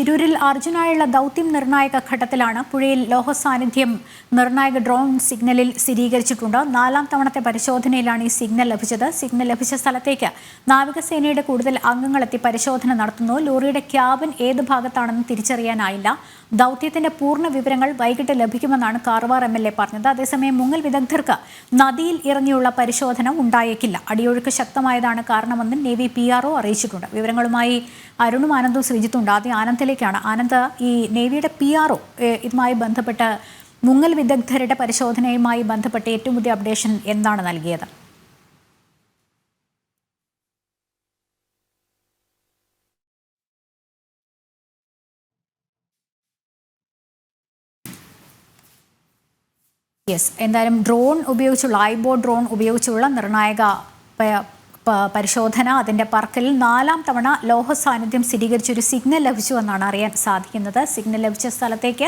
തിരൂരിൽ അർജുനായുള്ള ദൗത്യം നിർണായക ഘട്ടത്തിലാണ്. പുഴയിൽ ലോഹ സാന്നിധ്യം നിർണായക ഡ്രോൺ സിഗ്നലിൽ സ്ഥിരീകരിച്ചിട്ടുണ്ട്. 4ാം തവണത്തെ പരിശോധനയിലാണ് ഈ സിഗ്നൽ ലഭിച്ചത്. സിഗ്നൽ ലഭിച്ച സ്ഥലത്തേക്ക് നാവികസേനയുടെ കൂടുതൽ അംഗങ്ങളെത്തി പരിശോധന നടത്തുന്നു. ലോറിയുടെ ക്യാബിൻ ഏത് ഭാഗത്താണെന്ന് തിരിച്ചറിയാനായില്ല. ദൗത്യത്തിന്റെ പൂർണ്ണ വിവരങ്ങൾ വൈകിട്ട് ലഭിക്കുമെന്നാണ് കാർവാർ MLA പറഞ്ഞത്. അതേസമയം മുങ്ങൽ വിദഗ്ധർക്ക് നദിയിൽ ഇറങ്ങിയുള്ള പരിശോധന ഉണ്ടായേക്കില്ല. അടിയൊഴുക്ക് ശക്തമായതാണ് കാരണമെന്ന് നേവി PRO അറിയിച്ചിട്ടുണ്ട്. വിവരങ്ങളുമായി അരുണും ആനന്ദും ശ്രീജിത്തുണ്ട്. ആദ്യം ആനന്ദിലേക്കാണ്. ആനന്ദ്, ഈ നേവിയുടെ PRO ഇതുമായി ബന്ധപ്പെട്ട് മുങ്ങൽ വിദഗ്ധരുടെ പരിശോധനയുമായി ബന്ധപ്പെട്ട് ഏറ്റവും പുതിയ അപ്ഡേഷൻ എന്താണ് നൽകിയത്? എന്തായാലും ഡ്രോൺ ഉപയോഗിച്ചുള്ള ഐബോർഡ് ഡ്രോൺ ഉപയോഗിച്ചുള്ള നിർണായക പരിശോധന, അതിൻ്റെ പറക്കലിൽ 4ാം തവണ ലോഹ സാന്നിധ്യം സ്ഥിരീകരിച്ചൊരു സിഗ്നൽ ലഭിച്ചു എന്നാണ് അറിയാൻ സാധിക്കുന്നത്. സിഗ്നൽ ലഭിച്ച സ്ഥലത്തേക്ക്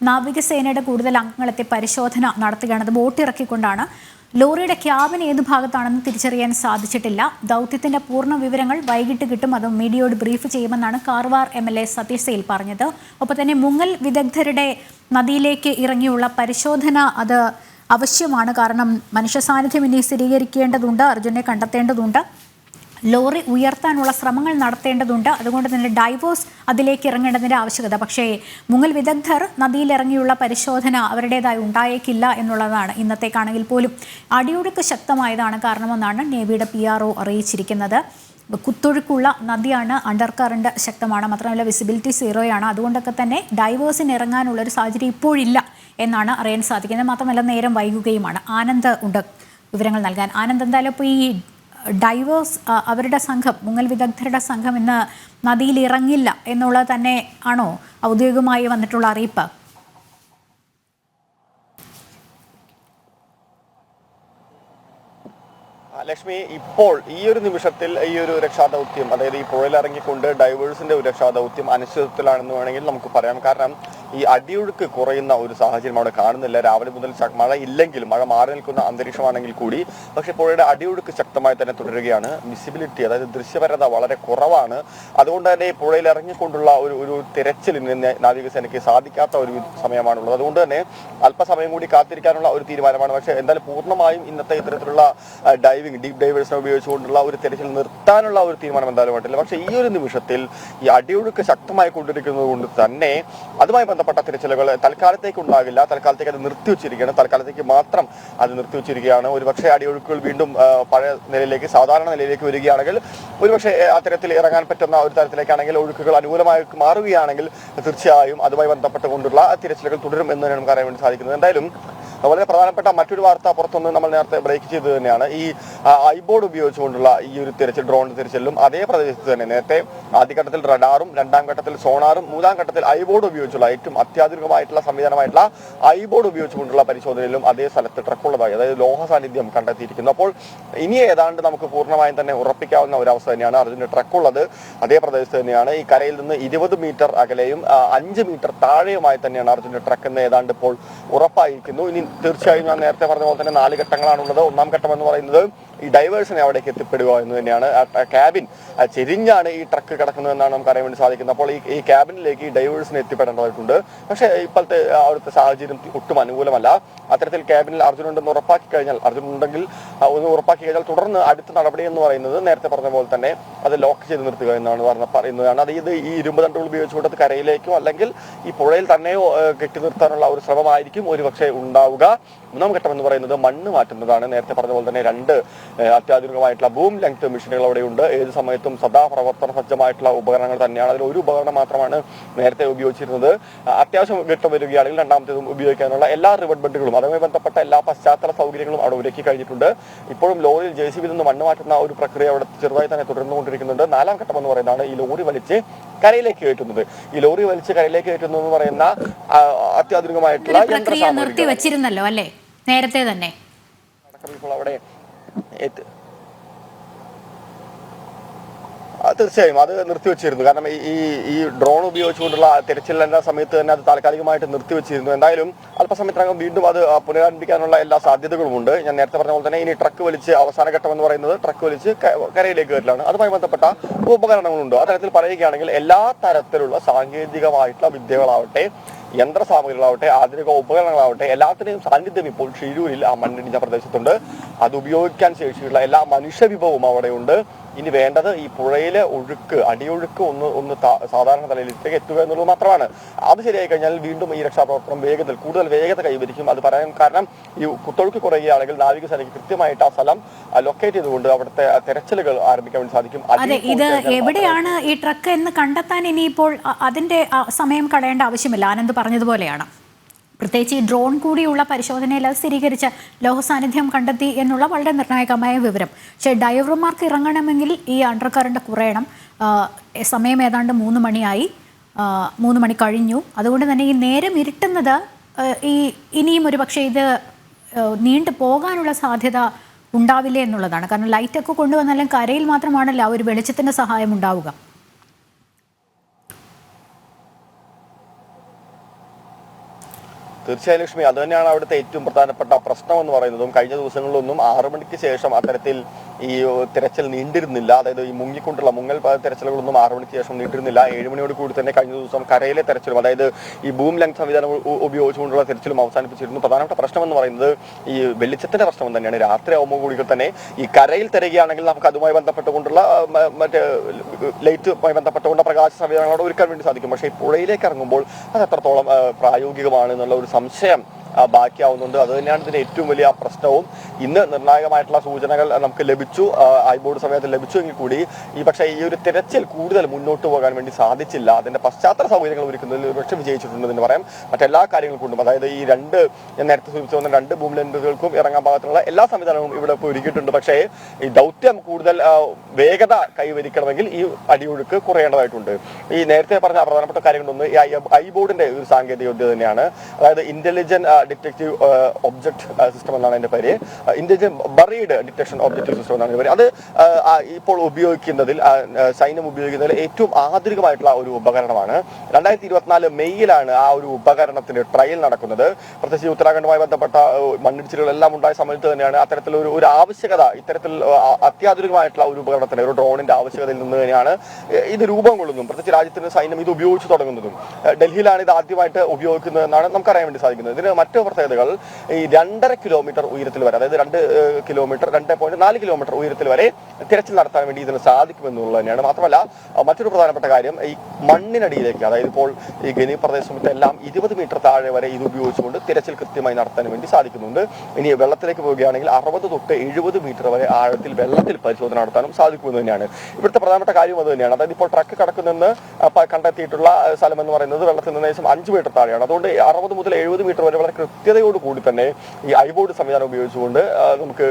നാവികസേനയുടെ കൂടുതൽ അംഗങ്ങളെത്തി പരിശോധന നടത്തുകയാണ്. അത് ബോട്ടിറക്കിക്കൊണ്ടാണ്. ലോറിയുടെ ക്യാബിൻ ഏത് ഭാഗത്താണെന്ന് തിരിച്ചറിയാൻ സാധിച്ചിട്ടില്ല. ദൗത്യത്തിന്റെ പൂർണ്ണ വിവരങ്ങൾ വൈകിട്ട് കിട്ടും. അത് മീഡിയയോട് ബ്രീഫ് ചെയ്യുമെന്നാണ് കാർവാർ MLA സതീഷ് സെയിൽ പറഞ്ഞത്. ഒപ്പം തന്നെ മുങ്ങൽ വിദഗ്ധരുടെ നദിയിലേക്ക് ഇറങ്ങിയുള്ള പരിശോധന അത് ആവശ്യമാണ്. കാരണം മനുഷ്യ സാന്നിധ്യം ഇനി സ്ഥിരീകരിക്കേണ്ടതുണ്ട്, അർജുനെ കണ്ടെത്തേണ്ടതുണ്ട്, ലോറി ഉയർത്താനുള്ള ശ്രമങ്ങൾ നടത്തേണ്ടതുണ്ട്. അതുകൊണ്ട് തന്നെ ഡൈവേഴ്സ് അതിലേക്ക് ഇറങ്ങേണ്ടതിൻ്റെ ആവശ്യകത. പക്ഷേ മുങ്ങൽ വിദഗ്ധർ നദിയിലിറങ്ങിയുള്ള പരിശോധന അവരുടേതായി ഉണ്ടായേക്കില്ല എന്നുള്ളതാണ്. ഇന്നത്തേക്കാണെങ്കിൽ പോലും അടിയൊഴുക്ക് ശക്തമായതാണ് കാരണമെന്നാണ് നേവിയുടെ PRO അറിയിച്ചിരിക്കുന്നത്. കുത്തൊഴുക്കുള്ള നദിയാണ്, അണ്ടർ കറണ്ട് ശക്തമാണ്, മാത്രമല്ല വിസിബിലിറ്റി 0യാണ്. അതുകൊണ്ടൊക്കെ തന്നെ ഡൈവേഴ്സിന് ഇറങ്ങാനുള്ളൊരു സാഹചര്യം ഇപ്പോഴില്ല എന്നാണ് അറിയാൻ സാധിക്കുന്നത്. മാത്രമല്ല നേരം വൈകുകയുമാണ്. ആനന്ദ് ഉണ്ട് വിവരങ്ങൾ നൽകാൻ. ആനന്ദ്, എന്തായാലും ഇപ്പോൾ ഈ ഡൈവേഴ്സ് അവരുടെ സംഘം, മുങ്ങൽ വിദഗ്ധരുടെ സംഘം ഇന്ന് നദിയിൽ ഇറങ്ങില്ല എന്നുള്ളത് തന്നെ ആണോ ഔദ്യോഗികമായി വന്നിട്ടുള്ള അറിയിപ്പ്? ലക്ഷ്മി, ഇപ്പോൾ ഈ ഒരു നിമിഷത്തിൽ ഈ ഒരു രക്ഷാദൗത്യം, അതായത് ഈ പുഴയിലിറങ്ങിക്കൊണ്ട് ഡൈവേഴ്സിന്റെ ഒരു രക്ഷാദൗത്യം അനിശ്ചിതത്വത്തിലാണെന്ന് വേണമെങ്കിൽ നമുക്ക് പറയാം. കാരണം ഈ അടിയൊഴുക്ക് കുറയുന്ന ഒരു സാഹചര്യം അവിടെ കാണുന്നില്ല. രാവിലെ മുതൽ മഴ ഇല്ലെങ്കിലും, മഴ മാറി നിൽക്കുന്ന അന്തരീക്ഷമാണെങ്കിൽ കൂടി, പക്ഷേ പുഴയുടെ അടിയൊഴുക്ക് ശക്തമായി തന്നെ തുടരുകയാണ്. വിസിബിലിറ്റി, അതായത് ദൃശ്യപരത വളരെ കുറവാണ്. അതുകൊണ്ട് തന്നെ പുഴയിൽ ഇറങ്ങിക്കൊണ്ടുള്ള ഒരു തിരച്ചിലിന് നാവികസേനയ്ക്ക് സാധിക്കാത്ത ഒരു സമയമാണുള്ളത്. അതുകൊണ്ട് തന്നെ അല്പസമയം കൂടി കാത്തിരിക്കാനുള്ള ഒരു തീരുമാനമാണ്. പക്ഷേ എന്തായാലും പൂർണ്ണമായും ഇന്നത്തെ ഇത്തരത്തിലുള്ള ഡീപ് ഡൈവേഴ്സിനെ ഉപയോഗിച്ചുകൊണ്ടുള്ള ഒരു തിരച്ചിൽ നിർത്താനുള്ള ഒരു തീരുമാനം എന്തായാലും ആയിട്ടില്ല. പക്ഷേ ഈ ഒരു നിമിഷത്തിൽ ഈ അടിയൊഴുക്ക് ശക്തമായി കൊണ്ടിരിക്കുന്നത് കൊണ്ട് തന്നെ അതുമായി ബന്ധപ്പെട്ട തിരച്ചിലുകൾ തൽക്കാലത്തേക്ക് ഉണ്ടാകില്ല. തൽക്കാലത്തേക്ക് അത് നിർത്തിവെച്ചിരിക്കുകയാണ്. തൽക്കാലത്തേക്ക് മാത്രം അത് നിർത്തിവെച്ചിരിക്കുകയാണ്. ഒരുപക്ഷെ അടിയൊഴുക്കുകൾ വീണ്ടും പഴയ നിലയിലേക്ക്, സാധാരണ നിലയിലേക്ക് വരികയാണെങ്കിൽ, ഒരുപക്ഷെ അത്തരത്തിൽ ഇറങ്ങാൻ പറ്റുന്ന ഒരു തരത്തിലേക്കാണെങ്കിൽ, ഒഴുക്കുകൾ അനുകൂലമായി മാറുകയാണെങ്കിൽ തീർച്ചയായും അതുമായി ബന്ധപ്പെട്ടുകൊണ്ടുള്ള തിരച്ചിലുകൾ തുടരും എന്ന് നമുക്ക് അറിയാൻ വേണ്ടി സാധിക്കുന്നത്. എന്തായാലും വളരെ പ്രധാനപ്പെട്ട മറ്റൊരു വാർത്ത പുറത്തൊന്ന് നമ്മൾ നേരത്തെ ബ്രേക്ക് ചെയ്തത് തന്നെയാണ്. ഈ ഐബോർഡ് ഉപയോഗിച്ചുകൊണ്ടുള്ള ഈ ഒരു തിരച്ചിൽ, ഡ്രോൺ തിരച്ചിലും അതേ പ്രദേശത്ത് തന്നെ നേരത്തെ ആദ്യഘട്ടത്തിൽ റഡാറും, 2ാം ഘട്ടത്തിൽ സോണാറും, 3ാം ഘട്ടത്തിൽ ഐബോർഡ് ഉപയോഗിച്ചുള്ള ഏറ്റവും അത്യാധുനികമായിട്ടുള്ള സംവിധാനമായിട്ടുള്ള ഐബോർഡ് ഉപയോഗിച്ചുകൊണ്ടുള്ള പരിശോധനയിലും അതേ സ്ഥലത്ത് ട്രക്കുള്ളതായി, അതായത് ലോഹ സാന്നിധ്യം കണ്ടെത്തിയിരിക്കുന്നു. അപ്പോൾ ഇനി ഏതാണ്ട് നമുക്ക് പൂർണ്ണമായും തന്നെ ഉറപ്പിക്കാവുന്ന ഒരു അവസ്ഥ തന്നെയാണ്. അതിന്റെ ട്രക്കുള്ളത് അതേ പ്രദേശത്ത് തന്നെയാണ്. ഈ കരയിൽ നിന്ന് 20 മീറ്റർ അകലെയും 5 മീറ്റർ താഴെയുമായി തന്നെയാണ് അർജുന്റെ ട്രക്ക് എന്ന് ഏതാണ്ട് ഇപ്പോൾ ഉറപ്പായിരിക്കുന്നു. ഇനി തീർച്ചയായും ഞാൻ നേരത്തെ പറഞ്ഞ പോലെ തന്നെ 4 ഘട്ടങ്ങളാണുള്ളത്. 1ാം ഘട്ടം എന്ന് പറയുന്നത് ഈ ഡൈവേഴ്സിനെ അവിടേക്ക് എത്തിപ്പെടുക എന്ന് തന്നെയാണ്. ക്യാബിൻ ചെരിഞ്ഞാണ് ഈ ട്രക്ക് കിടക്കുന്നതെന്നാണ് നമുക്ക് അറിയാൻ വേണ്ടി സാധിക്കുന്നത്. അപ്പോൾ ഈ ക്യാബിനിലേക്ക് ഈ ഡൈവേഴ്സിനെ എത്തിപ്പെടേണ്ടതായിട്ടുണ്ട്. പക്ഷേ ഇപ്പോഴത്തെ അവിടുത്തെ സാഹചര്യം ഒട്ടും അനുകൂലമല്ല. അത്തരത്തിൽ ക്യാബിനിൽ അർജുനുണ്ടെന്ന് ഉറപ്പാക്കി കഴിഞ്ഞാൽ, തുടർന്ന് അടുത്ത നടപടി എന്ന് പറയുന്നത് നേരത്തെ പറഞ്ഞ പോലെ തന്നെ അത് ലോക്ക് ചെയ്ത് നിർത്തുക എന്നാണ് പറയുന്നതാണ്. അതായത് ഈ ഇരുമ്പ് തണ്ടുകൾ ഉപയോഗിച്ചുകൊണ്ട് കരയിലേക്കോ അല്ലെങ്കിൽ ഈ പുഴയിൽ തന്നെയോ കെട്ടി നിർത്താനുള്ള ഒരു ശ്രമമായിരിക്കും ഒരുപക്ഷെ ഉണ്ടാവുക. 3ാം ഘട്ടം എന്ന് പറയുന്നത് മണ്ണ് മാറ്റുന്നതാണ്. നേരത്തെ പറഞ്ഞ പോലെ തന്നെ 2 അത്യാധുനികമായിട്ടുള്ള ബൂം ലെങ്ത് മെഷീനുകൾ അവിടെയുണ്ട്. ഏത് സമയത്തും സദാ പ്രവർത്തന സജ്ജമായിട്ടുള്ള ഉപകരണങ്ങൾ തന്നെയാണ്. അതിൽ ഒരു ഉപകരണം മാത്രമാണ് നേരത്തെ ഉപയോഗിച്ചിരുന്നത്. അത്യാവശ്യം ഘട്ടം വരികയാണെങ്കിൽ 2ാമത്തേതും ഉപയോഗിക്കാനുള്ള എല്ലാ റിവർ ബെഡുകളും, അതുമായി ബന്ധപ്പെട്ട എല്ലാ പശ്ചാത്തല സൗകര്യങ്ങളും അവിടെ ഒരുക്കി കഴിഞ്ഞിട്ടുണ്ട്. ഇപ്പോഴും ലോറിയിൽ JCB നിന്ന് മണ്ണ് മാറ്റുന്ന ഒരു പ്രക്രിയ അവിടെ ചെറുതായി തന്നെ തുടർന്നുകൊണ്ടിരിക്കുന്നുണ്ട്. 4ാം ഘട്ടം എന്ന് പറയുന്നതാണ് ഈ ലോറി വലിച്ച് കരയിലേക്ക് കയറ്റുന്നത്. ഈ ലോറി വലിച്ച് കരയിലേക്ക് കയറ്റുന്നു എന്ന് പറയുന്ന അത്യാധുനികമായിട്ടുള്ള നിർത്തി വെച്ചിരുന്നല്ലോ അല്ലേ നേരത്തെ തന്നെ. ഇപ്പോൾ അവിടെ തീർച്ചയായും അത് നിർത്തിവെച്ചിരുന്നു. കാരണം ഈ ഡ്രോൺ ഉപയോഗിച്ചുകൊണ്ടുള്ള തിരച്ചിലിന്റെ സമയത്ത് തന്നെ അത് താൽക്കാലികമായിട്ട് നിർത്തിവെച്ചിരുന്നു. എന്തായാലും അല്പസമയത്തിനകം വീണ്ടും അത് പുനരാരംഭിക്കാനുള്ള എല്ലാ സാധ്യതകളുമുണ്ട്. ഞാൻ നേരത്തെ പറഞ്ഞ പോലെ തന്നെ ഇനി ട്രക്ക് വലിച്ച് അവസാന ഘട്ടം എന്ന് പറയുന്നത് ട്രക്ക് വലിച്ച് കരയിലേക്ക് കയറലാണ്. അതുമായി ബന്ധപ്പെട്ട ഉപകരണങ്ങളുണ്ട്. അത്തരത്തിൽ പറയുകയാണെങ്കിൽ എല്ലാ തരത്തിലുള്ള സാങ്കേതികമായിട്ടുള്ള വിദ്യകളാവട്ടെ, യന്ത്ര സാമഗ്രികളാവട്ടെ, ആധുനിക ഉപകരണങ്ങളാവട്ടെ, എല്ലാത്തിന്റെയും സാന്നിധ്യം ഇപ്പോൾ ഷിരൂരിൽ ആ മണ്ണിടിഞ്ഞ പ്രദേശത്തുണ്ട്. അത് ഉപയോഗിക്കാൻ ശേഷിയുള്ള എല്ലാ മനുഷ്യവിഭവവും അവിടെയുണ്ട്. ഇനി വേണ്ടത് ഈ പുഴയിലെ ഒഴുക്ക്, അടിയൊഴുക്ക് ഒന്ന് സാധാരണ നിലയിലേക്ക് എത്തുക എന്നുള്ളത് മാത്രമാണ്. അത് ശരിയായി കഴിഞ്ഞാൽ വീണ്ടും ഈ രക്ഷാപ്രവർത്തനം കൂടുതൽ വേഗത കൈവരിക്കും. അത് പറയാൻ കാരണം ഈ കുത്തൊഴുക്ക് കുറയുകയാണെങ്കിൽ നാവികസേനയ്ക്ക് കൃത്യമായിട്ട് ആ സ്ഥലം ലൊക്കേറ്റ് ചെയ്തുകൊണ്ട് അവിടുത്തെ തെരച്ചിലുകൾ ആരംഭിക്കാൻ വേണ്ടി സാധിക്കും. അതെ, ഇത് എവിടെയാണ് ഈ ട്രക്ക് എന്ന് കണ്ടെത്താൻ ഇനിയിപ്പോൾ അതിന്റെ സമയം കളയേണ്ട ആവശ്യമില്ല. ആനന്ദ് പറഞ്ഞതുപോലെയാണ്. പ്രത്യേകിച്ച് ഈ ഡ്രോൺ കൂടിയുള്ള പരിശോധനയിൽ അത് സ്ഥിരീകരിച്ച ലോഹസാന്നിധ്യം കണ്ടെത്തി എന്നുള്ള വളരെ നിർണായകമായ വിവരം. പക്ഷേ ഡൈവർമാർക്ക് ഇറങ്ങണമെങ്കിൽ ഈ അണ്ടർ കറണ്ട് കുറയണം. സമയം ഏതാണ്ട് 3 മണിയായി, 3 മണി കഴിഞ്ഞു. അതുകൊണ്ട് തന്നെ ഈ നേരം ഇരുട്ടുന്നത് ഇനിയും ഒരു പക്ഷേ ഇത് നീണ്ടു പോകാനുള്ള സാധ്യത ഉണ്ടാവില്ലേ എന്നുള്ളതാണ്. കാരണം ലൈറ്റൊക്കെ കൊണ്ടുവന്നാലും കരയിൽ മാത്രമാണല്ലോ ആ ഒരു വെളിച്ചത്തിൻ്റെ സഹായം ഉണ്ടാവുക. തീർച്ചയായും ലക്ഷ്മി, അത് തന്നെയാണ് അവിടുത്തെ ഏറ്റവും പ്രധാനപ്പെട്ട പ്രശ്നം എന്ന് പറയുന്നതും. കഴിഞ്ഞ ദിവസങ്ങളിലൊന്നും 6 മണിക്ക് ശേഷം അത്തരത്തിൽ ഈ തിരച്ചിൽ നീണ്ടിരുന്നില്ല. അതായത് ഈ മുങ്ങൽ തിരച്ചിലുകളൊന്നും 6 മണിക്ക് ശേഷം നീണ്ടിരുന്നില്ല. 7 മണിയോട് കൂടി തന്നെ കഴിഞ്ഞ ദിവസം കരയിലെ തെരച്ചിലും, അതായത് ഈ ബൂം ലെങ്ത് സംവിധാനം ഉപയോഗിച്ചുകൊണ്ടുള്ള തെരച്ചിലും അവസാനിപ്പിച്ചിരുന്നു. പ്രധാനപ്പെട്ട പ്രശ്നം എന്ന് പറയുന്നത് ഈ വെളിച്ചത്തിന്റെ പ്രശ്നം തന്നെയാണ്. രാത്രി ആവുമ്പോൾ കൂടി തന്നെ ഈ കരയിൽ തിരയുകയാണെങ്കിൽ നമുക്ക് അതുമായി ബന്ധപ്പെട്ടുകൊണ്ടുള്ള മറ്റേ ലൈറ്റുമായി ബന്ധപ്പെട്ടുകൊണ്ട് പ്രകാശ സംവിധാനങ്ങളോട് ഒരുക്കാൻ വേണ്ടി സാധിക്കും. പക്ഷേ ഈ പുഴയിലേക്ക് ഇറങ്ങുമ്പോൾ അത് എത്രത്തോളം പ്രായോഗികമാണ് എന്നുള്ള ഒരു സംശയം ബാക്കിയാവുന്നുണ്ട്. അത് തന്നെയാണ് ഇതിന്റെ ഏറ്റവും വലിയ പ്രശ്നവും. ഇന്ന് നിർണായകമായിട്ടുള്ള സൂചനകൾ നമുക്ക് ലഭിച്ചു, ഐബോർഡ് സമയത്ത് ലഭിച്ചുവെങ്കിൽ കൂടി പക്ഷേ ഈ ഒരു തിരച്ചിൽ കൂടുതൽ മുന്നോട്ട് പോകാൻ വേണ്ടി സാധിച്ചില്ല. അതിന്റെ പശ്ചാത്തല സൗകര്യങ്ങൾ ഒരുക്കുന്നതിൽ ഒരുപക്ഷെ വിജയിച്ചിട്ടുണ്ടെന്ന് പറയാം. മറ്റെല്ലാ കാര്യങ്ങൾ കൊണ്ടും, അതായത് ഈ ഞാൻ നേരത്തെ സൂചിപ്പിച്ചു വന്ന 2 ബൂം ലെൻഡുകൾക്കും ഇറങ്ങാൻ പാകത്തിനുള്ള എല്ലാ സംവിധാനവും ഇവിടെ ഇപ്പോൾ ഒരുക്കിയിട്ടുണ്ട്. പക്ഷേ ഈ ദൗത്യം കൂടുതൽ വേഗത കൈവരിക്കണമെങ്കിൽ ഈ അടിയൊഴുക്ക് കുറയേണ്ടതായിട്ടുണ്ട്. ഈ നേരത്തെ പറഞ്ഞ പ്രധാനപ്പെട്ട കാര്യങ്ങളൊന്ന് ഈ ഐബോർഡിന്റെ ഒരു സാങ്കേതിക വിദ്യ തന്നെയാണ്. അതായത് ഇന്റലിജന്റ് ഡിറ്റക്റ്റീവ് ഒബ്ജക്ട് സിസ്റ്റം എന്നാണ് അതിന്റെ പേര്. Intelligent buried detection objective system എന്നാണ് അതിന്റെ പേര്. അത് ഇപ്പോൾ സൈന്യം ഉപയോഗിക്കുന്നതിൽ ഏറ്റവും ആധുനികമായിട്ടുള്ള ഒരു ഉപകരണമാണ്. 2024 മെയ്യിലാണ് ആ ഒരു ഉപകരണത്തിന്റെ ട്രയൽ നടക്കുന്നത്. പ്രത്യേകിച്ച് ഉത്തരാഖണ്ഡുമായി ബന്ധപ്പെട്ട മണ്ണിടിച്ചിലുകളെല്ലാം ഉണ്ടായ സമയത്ത് തന്നെയാണ് അത്തരത്തിലൊരു ആവശ്യകത, ഇത്തരത്തിൽ അത്യാധുനികമായിട്ടുള്ള ഒരു ഉപകരണത്തിന്, ഒരു ഡ്രോണിന്റെ ആവശ്യകതയിൽ നിന്ന് തന്നെയാണ് ഇത് രൂപം കൊള്ളുന്നതും പ്രത്യേകിച്ച് രാജ്യത്തിന്റെ സൈന്യം ഇത് ഉപയോഗിച്ച് തുടങ്ങുന്നതും. ഡൽഹിയിലാണ് ഇത് ആദ്യമായിട്ട് ഉപയോഗിക്കുന്നതെന്നാണ് നമുക്കറിയാൻ വേണ്ടി സാധിക്കുന്നത്. ഇതിന് മറ്റു പ്രത്യേകതകൾ ഈ 2.5 കിലോമീറ്റർ ഉയരത്തിൽ വരെ, അതായത് 2.4 കിലോമീറ്റർ ഉയരത്തിൽ വരെ തിരച്ചിൽ നടത്താൻ വേണ്ടി ഇതിന് സാധിക്കുമെന്നുള്ളത് തന്നെയാണ്. മാത്രമല്ല മറ്റൊരു പ്രധാനപ്പെട്ട കാര്യം, ഈ മണ്ണിനടിയിലേക്ക്, അതായത് ഇപ്പോൾ ഈ ഗനി പ്രദേശത്തെല്ലാം 20 മീറ്റർ താഴെ വരെ ഇത് ഉപയോഗിച്ചുകൊണ്ട് തിരച്ചിൽ കൃത്യമായി നടത്താൻ വേണ്ടി സാധിക്കുന്നുണ്ട്. ഇനി വെള്ളത്തിലേക്ക് പോവുകയാണെങ്കിൽ 60 തൊട്ട് 70 മീറ്റർ വരെ ആഴത്തിൽ വെള്ളത്തിൽ പരിശോധന നടത്താനും സാധിക്കുമെന്ന് തന്നെയാണ്. ഇവിടുത്തെ പ്രധാനപ്പെട്ട കാര്യം അത് തന്നെയാണ്. അതായത് ഇപ്പോൾ ട്രക്ക് കടക്കുന്നെന്ന് കണ്ടെത്തിയിട്ടുള്ള സ്ഥലം എന്ന് പറയുന്നത് വെള്ളത്തിൽ നിന്ന് ഏകദേശം 5 മീറ്റർ താഴെയാണ്. അതുകൊണ്ട് 60 മുതൽ 70 മീറ്റർ വരെ വളരെ കൃത്യതയോട് കൂടി തന്നെ ഈ ഐബോർഡ് സംവിധാനം ഉപയോഗിച്ചുകൊണ്ട് നമുക്ക്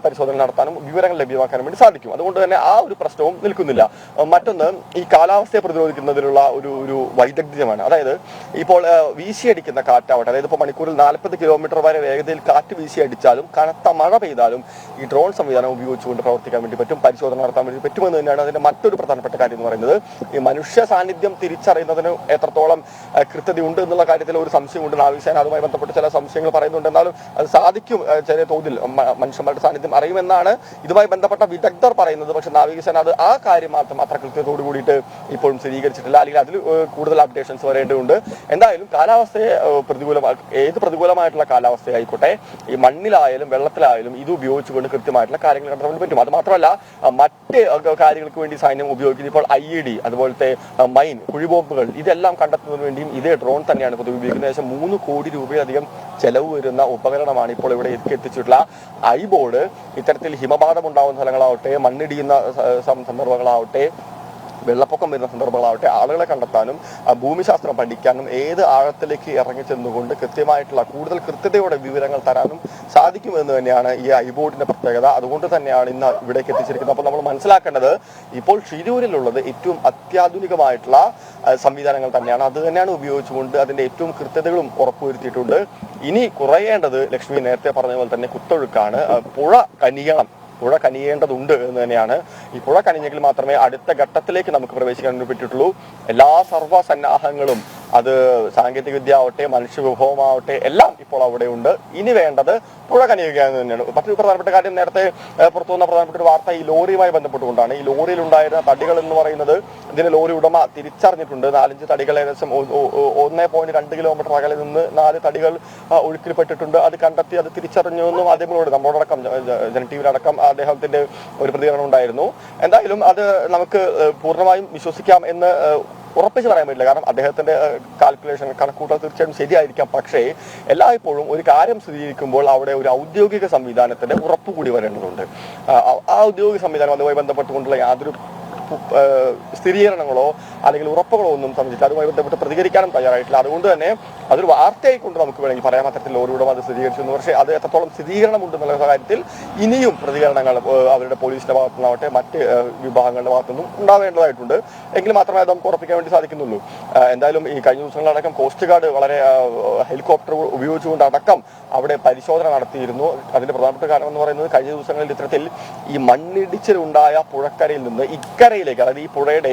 പരിശോധന നടത്താനും വിവരങ്ങൾ ലഭ്യമാക്കാനും വേണ്ടി സാധിക്കും. അതുകൊണ്ട് തന്നെ ആ ഒരു പ്രശ്നവും നിൽക്കുന്നില്ല. മറ്റൊന്ന്, ഈ കാലാവസ്ഥയെ പ്രതിരോധിക്കുന്നതിനുള്ള ഒരു വൈദഗ്ധ്യമാണ്. അതായത് ഇപ്പോൾ വീശിയടിക്കുന്ന കാറ്റാവട്ടെ, അതായത് ഇപ്പോൾ മണിക്കൂറിൽ 40 കിലോമീറ്റർ വരെ വേഗതയിൽ കാറ്റ് വീശിയടിച്ചാലും കനത്ത മഴ പെയ്താലും ഈ ഡ്രോൺ സംവിധാനം ഉപയോഗിച്ചുകൊണ്ട് പ്രവർത്തിക്കാൻ വേണ്ടി പറ്റും, പരിശോധന നടത്താൻ വേണ്ടി പറ്റുമെന്ന് തന്നെയാണ് അതിന്റെ മറ്റൊരു പ്രധാനപ്പെട്ട കാര്യം എന്ന് പറയുന്നത്. ഈ മനുഷ്യ സാന്നിധ്യം തിരിച്ചറിയുന്നതിന് എത്രത്തോളം കൃത്യതയുണ്ട് എന്നുള്ള കാര്യത്തിൽ ഒരു സംശയമുണ്ട്. നാവികസേന അതുമായി ബന്ധപ്പെട്ട് ചില സംശയങ്ങൾ പറയുന്നുണ്ട്. എന്നാലും അത് സാധിക്കും, ചെറിയ തോതിൽ മനുഷ്യന്മാരുടെ സാന്നിധ്യം അറിയുമെന്നാണ് ഇതുമായി ബന്ധപ്പെട്ട വിദഗ്ധർ പറയുന്നത്. പക്ഷെ നാവികസേന ആ കാര്യം മാത്രം അത്ര കൃത്യതയോട് കൂടിയിട്ട് ഇപ്പോഴും സ്ഥിരീകരിച്ചിട്ടില്ല, അല്ലെങ്കിൽ അതിൽ കൂടുതൽ അപ്ഡേഷൻസ് വരേണ്ടതുണ്ട്. എന്തായാലും കാലാവസ്ഥയെ ഏത് പ്രതികൂലമായിട്ടുള്ള കാലാവസ്ഥയായിക്കോട്ടെ, ഈ മണ്ണിലായാലും വെള്ളത്തിലായാലും ഇത് ഉപയോഗിച്ചുകൊണ്ട് കൃത്യമായിട്ടുള്ള കാര്യങ്ങൾ കണ്ടെത്താൻ വേണ്ടി പറ്റും. അത് മാത്രമല്ല മറ്റ് കാര്യങ്ങൾക്ക് വേണ്ടി സൈന്യം ഉപയോഗിക്കുന്നത് ഇപ്പോൾ IED, അതുപോലത്തെ മൈൻ, കുഴിബോംബുകൾ, ഇതെല്ലാം കണ്ടെത്തുന്നതിന് വേണ്ടിയും ഇതേ ഡ്രോൺ തന്നെയാണ് ഇപ്പോൾ ഉപയോഗിക്കുന്നത്. ഏകദേശം 3 കോടി രൂപയധികം ചെലവ് വരുന്ന ഉപകരണമാണ് ഇപ്പോൾ ഇവിടെ എത്തിച്ചിട്ടുള്ള ഐബോർഡ്. ഇത്തരത്തിൽ ഹിമപാതം ഉണ്ടാകുന്ന സ്ഥലങ്ങളാവട്ടെ, മണ്ണിടിയുന്ന സന്ദർഭങ്ങളാവട്ടെ, വെള്ളപ്പൊക്കം വരുന്ന സന്ദർഭങ്ങളാവട്ടെ, ആളുകളെ കണ്ടെത്താനും ഭൂമിശാസ്ത്രം പഠിക്കാനും ഏത് ആഴത്തിലേക്ക് ഇറങ്ങിച്ചെന്നുകൊണ്ട് കൃത്യമായിട്ടുള്ള കൂടുതൽ കൃത്യതയോടെ വിവരങ്ങൾ തരാനും സാധിക്കുമെന്ന് തന്നെയാണ് ഈ ഐബോർഡിന്റെ പ്രത്യേകത. അതുകൊണ്ട് തന്നെയാണ് ഇന്ന് ഇവിടേക്ക് എത്തിച്ചിരിക്കുന്നത്. അപ്പോൾ നമ്മൾ മനസ്സിലാക്കേണ്ടത്, ഇപ്പോൾ ഷിരൂരിലുള്ളത് ഏറ്റവും അത്യാധുനികമായിട്ടുള്ള സംവിധാനങ്ങൾ തന്നെയാണ്. അത് തന്നെയാണ് ഉപയോഗിച്ചുകൊണ്ട് അതിന്റെ ഏറ്റവും കൃത്യതകളും ഉറപ്പുവരുത്തിയിട്ടുണ്ട്. ഇനി കുറയേണ്ടത്, ലക്ഷ്മി നേരത്തെ പറഞ്ഞ പോലെ തന്നെ, കുത്തൊഴുക്കാണ്. പുഴ കനിയണം, പുഴ കനിയേണ്ടതുണ്ട് എന്ന് തന്നെയാണ്. ഈ പുഴ കനിഞ്ഞെങ്കിൽ മാത്രമേ അടുത്ത ഘട്ടത്തിലേക്ക് നമുക്ക് പ്രവേശിക്കാൻ പറ്റിയിട്ടുള്ളൂ. എല്ലാ സർവ്വസന്നാഹങ്ങളും, അത് സാങ്കേതിക വിദ്യ ആവട്ടെ, മനുഷ്യവിഭവമാവട്ടെ, എല്ലാം ഇപ്പോൾ അവിടെ ഉണ്ട്. ഇനി വേണ്ടത് പുഴ കനിയുക എന്ന് തന്നെയാണ്. മറ്റൊരു പ്രധാനപ്പെട്ട കാര്യം, നേരത്തെ പുറത്തു വന്ന പ്രധാനപ്പെട്ട ഒരു വാർത്ത ഈ ലോറിയുമായി ബന്ധപ്പെട്ടുകൊണ്ടാണ്. ഈ ലോറിയിലുണ്ടായിരുന്ന തടികൾ എന്ന് പറയുന്നത് ഇതിന് ലോറി ഉടമ തിരിച്ചറിഞ്ഞിട്ടുണ്ട്. 4-5 തടികൾ ഏകദേശം 1.2 കിലോമീറ്റർ അകലെ നിന്ന് 4 തടികൾ ഒഴുക്കിൽപ്പെട്ടിട്ടുണ്ട്. അത് കണ്ടെത്തി, അത് തിരിച്ചറിഞ്ഞുവെന്നും അദ്ദേഹങ്ങളോട്, നമ്മളോടക്കം ജന ടിവിയിലടക്കം അദ്ദേഹത്തിന്റെ ഒരു പ്രതികരണം ഉണ്ടായിരുന്നു. എന്തായാലും അത് നമുക്ക് പൂർണ്ണമായും വിശ്വസിക്കാം എന്ന് ഉറപ്പിച്ച് പറയാൻ പറ്റില്ല. കാരണം അദ്ദേഹത്തിന്റെ കാൽക്കുലേഷൻ, കണക്കൂട്ടൽ തീർച്ചയായും ശരിയായിരിക്കാം. പക്ഷേ എല്ലായ്പ്പോഴും ഒരു കാര്യം സ്ഥിരീകരിക്കുമ്പോൾ അവിടെ ഒരു ഔദ്യോഗിക സംവിധാനത്തിന്റെ ഉറപ്പ് കൂടി വരേണ്ടതുണ്ട്. ആ ഔദ്യോഗിക സംവിധാനം അതുമായി ബന്ധപ്പെട്ടുകൊണ്ടുള്ള യാതൊരു സ്ഥിരീകരണങ്ങളോ അല്ലെങ്കിൽ ഉറപ്പുകളോ ഒന്നും സംബന്ധിച്ച് അതുമായി ബന്ധപ്പെട്ട് പ്രതികരിക്കാനും തയ്യാറായിട്ടില്ല. അതുകൊണ്ട് തന്നെ അതൊരു വാർത്തയായിക്കൊണ്ട് നമുക്ക് വേണമെങ്കിൽ പറയാൻ, അത്തരത്തിൽ ലോറിയോടും അത് സ്ഥിരീകരിച്ചിരുന്നു. പക്ഷേ അത് എത്രത്തോളം സ്ഥിരീകരണം ഉണ്ടെന്നുള്ള കാര്യത്തിൽ ഇനിയും പ്രതികരണങ്ങൾ അവരുടെ പോലീസിന്റെ ഭാഗത്തു നിന്നാവട്ടെ മറ്റ് വിഭാഗങ്ങളുടെ ഭാഗത്തു നിന്നും ഉണ്ടാവേണ്ടതായിട്ടുണ്ട്. എങ്കിൽ മാത്രമേ അത് നമുക്ക് ഉറപ്പിക്കാൻ വേണ്ടി സാധിക്കുന്നുള്ളൂ. എന്തായാലും ഈ കഴിഞ്ഞ ദിവസങ്ങളടക്കം കോസ്റ്റ് ഗാർഡ് വളരെ ഹെലികോപ്റ്റർ ഉപയോഗിച്ചുകൊണ്ട് അടക്കം അവിടെ പരിശോധന നടത്തിയിരുന്നു. അതിന്റെ പ്രധാനപ്പെട്ട കാരണം എന്ന് പറയുന്നത്, കഴിഞ്ഞ ദിവസങ്ങളിൽ ഇത്തരത്തിൽ ഈ മണ്ണിടിച്ചിലുണ്ടായ പുഴക്കരയിൽ നിന്ന് ഇക്കരയിലേക്ക്, അതായത് ഈ പുഴയുടെ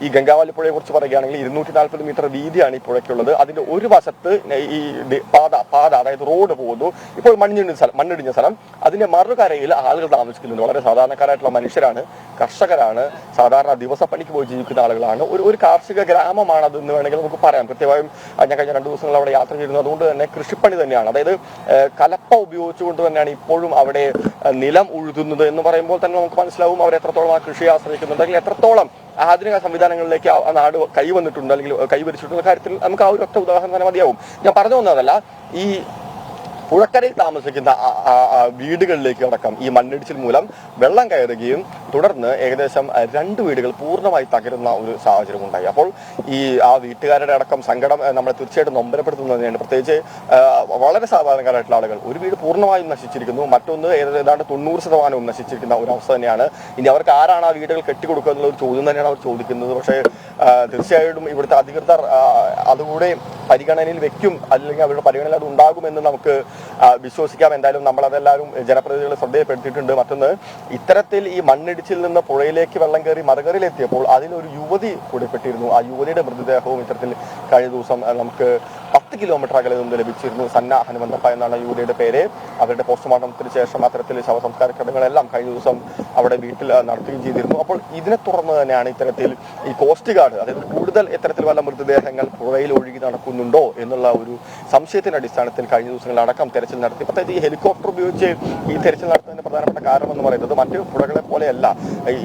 ഈ ഗംഗാവലി പുഴയെ കുറിച്ച് പറയുകയാണെങ്കിൽ 240 മീറ്റർ വീതിയാണ് ഈ പുഴയ്ക്കുള്ളത്. അതിന്റെ ഒരു വശത്ത് ഈ പാത അതായത് റോഡ് പോകുന്നു. ഇപ്പോൾ മണ്ണിടിഞ്ഞ സ്ഥലം, അതിന്റെ മറുകരയിൽ ആളുകൾ താമസിക്കുന്നുണ്ട്. വളരെ സാധാരണക്കാരായിട്ടുള്ള മനുഷ്യരാണ്, കർഷകരാണ്, സാധാരണ ദിവസപ്പണിക്ക് പോയി ജീവിക്കുന്ന ആളുകളാണ്. ഒരു കാർഷിക ഗ്രാമമാണ് അതെന്ന് വേണമെങ്കിൽ നമുക്ക് പറയാം. കൃത്യമായും ഞാൻ കഴിഞ്ഞ 2 ദിവസങ്ങൾ അവിടെ യാത്ര ചെയ്തിരുന്നു. അതുകൊണ്ട് തന്നെ കൃഷിപ്പണി തന്നെയാണ്, അതായത് കലപ്പ ഉപയോഗിച്ചുകൊണ്ട് തന്നെയാണ് ഇപ്പോഴും അവിടെ നിലം ഉഴുതുന്നത് എന്ന് പറയുമ്പോൾ തന്നെ നമുക്ക് മനസ്സിലാവും അവർ എത്രത്തോളം ആ കൃഷിയെ ആശ്രയിക്കുന്നുണ്ട്, അല്ലെങ്കിൽ എത്രത്തോളം ആധുനിക സംവിധാനങ്ങളിലേക്ക് ആ നാട് കൈവന്നിട്ടുണ്ട് അല്ലെങ്കിൽ കൈവരിച്ചിട്ടുള്ള കാര്യത്തിൽ നമുക്ക് ആ ഒരു ഒറ്റ ഉദാഹരണം തന്നെ മതിയാവും. ഞാൻ പറഞ്ഞു വന്നതല്ല, ഈ പുഴക്കരയിൽ താമസിക്കുന്ന വീടുകളിലേക്ക് അടക്കം ഈ മണ്ണിടിച്ചിൽ മൂലം വെള്ളം കയറുകയും തുടർന്ന് ഏകദേശം 2 വീടുകൾ പൂർണ്ണമായി തകരുന്ന ഒരു സാഹചര്യം ഉണ്ടായി. അപ്പോൾ ആ വീട്ടുകാരുടെ അടക്കം സങ്കടം നമ്മളെ തീർച്ചയായിട്ടും നൊമ്പരപ്പെടുത്തുന്നത് തന്നെയാണ്. പ്രത്യേകിച്ച് വളരെ സാധാരണക്കാരായിട്ടുള്ള ആളുകൾ, ഒരു വീട് പൂർണ്ണമായും നശിച്ചിരിക്കുന്നു, മറ്റൊന്ന് ഏതാണ്ട് 90% നശിച്ചിരിക്കുന്ന ഒരു അവസ്ഥ തന്നെയാണ്. ഇനി അവർക്ക് ആരാണ് ആ വീടുകൾ കെട്ടിക്കൊടുക്കുക എന്നുള്ള ഒരു ചോദ്യം തന്നെയാണ് അവർ ചോദിക്കുന്നത്. പക്ഷേ തീർച്ചയായിട്ടും ഇവിടുത്തെ അധികൃതർ അതുകൂടെ പരിഗണനയിൽ വെക്കും, അല്ലെങ്കിൽ അവരുടെ പരിഗണനയിൽ അത് ഉണ്ടാകുമെന്ന് നമുക്ക് വിശ്വസിക്കാം. എന്തായാലും നമ്മളതെല്ലാവരും ജനപ്രതിനിധികളെ ശ്രദ്ധയിൽപ്പെടുത്തിയിട്ടുണ്ട്. മറ്റൊന്ന്, ഇത്തരത്തിൽ ഈ മണ്ണിടിച്ചിൽ നിന്ന് പുഴയിലേക്ക് വെള്ളം കയറി മറുകരയിലെത്തിയപ്പോൾ അതിലൊരു യുവതി കൂടെപ്പെട്ടിരുന്നു. ആ യുവതിയുടെ മൃതദേഹവും ഇത്തരത്തിൽ കഴിഞ്ഞ ദിവസം നമുക്ക് 10 കിലോമീറ്റർ അകലെ നിന്ന് ലഭിച്ചിരുന്നു. സന്ന ഹനുമന്തപ്പ എന്നാണ് യുവതിയുടെ പേര്. അവരുടെ പോസ്റ്റ്മോർട്ടത്തിന് ശേഷം അത്തരത്തിൽ ശവസംസ്കാര ചടങ്ങുകളെല്ലാം കഴിഞ്ഞ ദിവസം അവിടെ വീട്ടിൽ നടത്തുകയും ചെയ്തിരുന്നു. അപ്പോൾ ഇതിനെ തുടർന്ന് തന്നെയാണ് ഇത്തരത്തിൽ ഈ കോസ്റ്റ് ഗാർഡ്, അതായത് കൂടുതൽ ഇത്തരത്തിൽ വല്ല മൃതദേഹങ്ങൾ പുഴയിൽ ഒഴുകി നടക്കുന്നുണ്ടോ എന്നുള്ള ഒരു സംശയത്തിന്റെ അടിസ്ഥാനത്തിൽ കഴിഞ്ഞ ദിവസങ്ങളിൽ അടക്കം തെരച്ചിൽ നടത്തി. പ്രത്യേകിച്ച് ഈ ഹെലികോപ്റ്റർ ഉപയോഗിച്ച് ഈ തെരച്ചിൽ നടത്തുന്നതിന്റെ പ്രധാനപ്പെട്ട കാരണം എന്ന് പറയുന്നത്, മറ്റ് പുഴകളെ പോലെയല്ല.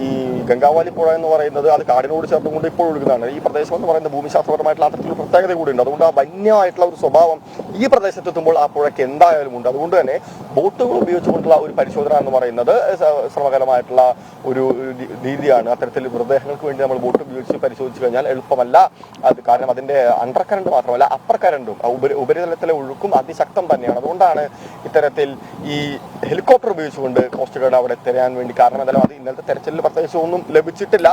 ഈ ഗംഗാവാലി പുഴ എന്ന് പറയുന്നത് അത് കാടിനോട് ചേർന്നുകൊണ്ട് ഇപ്പോൾ ഒഴുകുന്നതാണ്. ഈ പ്രദേശം എന്ന് പറയുന്നത് ഭൂമിശാസ്ത്രപരമായിട്ടുള്ള അത്തരത്തിലൊരു പ്രത്യേകത കൂടിയുണ്ട്. അതുകൊണ്ട് ആ വന്യമായിട്ടുള്ള ഒരു സ്വഭാവം ഈ പ്രദേശത്തെത്തുമ്പോൾ ആ പുഴയ്ക്ക് എന്തായാലും ഉണ്ട്. അതുകൊണ്ട് തന്നെ ബോട്ടുകൾ ഉപയോഗിച്ചുകൊണ്ടുള്ള ഒരു പരിശോധന എന്ന് പറയുന്നത് ശ്രമകരമായിട്ടുള്ള ഒരു രീതിയാണ്. അത്തരത്തിൽ മൃതദേഹങ്ങൾക്ക് വേണ്ടി നമ്മൾ ബോട്ട് ഉപയോഗിച്ച് പരിശോധിച്ചു കഴിഞ്ഞാൽ എളുപ്പമല്ല. അത് കാരണം അതിന്റെ അണ്ടർ കറണ്ട് മാത്രമല്ല അപ്പർ കറണ്ടും ഉപരിതലത്തിലെ ഒഴുക്കും അതിശക്തം തന്നെയാണ്. അതുകൊണ്ടാണ് ഇത്തരത്തിൽ ഈ ഹെലികോപ്റ്റർ ഉപയോഗിച്ചുകൊണ്ട് കോസ്റ്റ് ഗാർഡ് അവിടെ തിരയാൻ വേണ്ടി. കാരണം എന്തായാലും അത് ഇന്നലത്തെ തെരച്ചിലിൽ പ്രത്യേകിച്ച് ഒന്നും ലഭിച്ചിട്ടില്ല.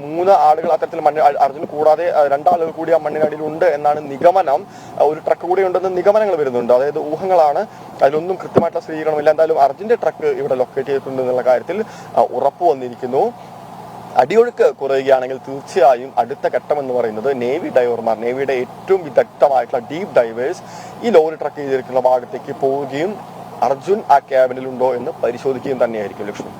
3 ആളുകൾ അത്തരത്തിൽ അർജുൻ കൂടാതെ 2 ആളുകൾ കൂടി ആ മണ്ണിനടിയിലുണ്ട് എന്നാണ് നിഗമനം. ഒരു ട്രക്ക് കൂടി ഉണ്ടെന്ന് നിഗമനങ്ങൾ വരുന്നുണ്ട്. അതായത് ഊഹങ്ങളാണ്, അതിലൊന്നും കൃത്യമായിട്ടുള്ള സ്ഥിരീകരണമില്ല. എന്തായാലും അർജുന്റെ ട്രക്ക് ഇവിടെ ലൊക്കേറ്റ് ചെയ്തിട്ടുണ്ട് എന്നുള്ള കാര്യത്തിൽ ഉറപ്പ് വന്നിരിക്കുന്നു. അടിയൊഴുക്ക് കുറയുകയാണെങ്കിൽ തീർച്ചയായും അടുത്ത ഘട്ടം എന്ന് പറയുന്നത് നേവി ഡൈവർമാർ, നേവിയുടെ ഏറ്റവും വിദഗ്ധമായിട്ടുള്ള ഡീപ് ഡൈവേഴ്സ് ഈ ലോറി ട്രക്ക് ചെയ്തിരിക്കുന്ന ഭാഗത്തേക്ക് പോവുകയും അർജുൻ ആ ക്യാബിനിലുണ്ടോ എന്ന് പരിശോധിക്കുകയും തന്നെയായിരിക്കും ലക്ഷ്യം.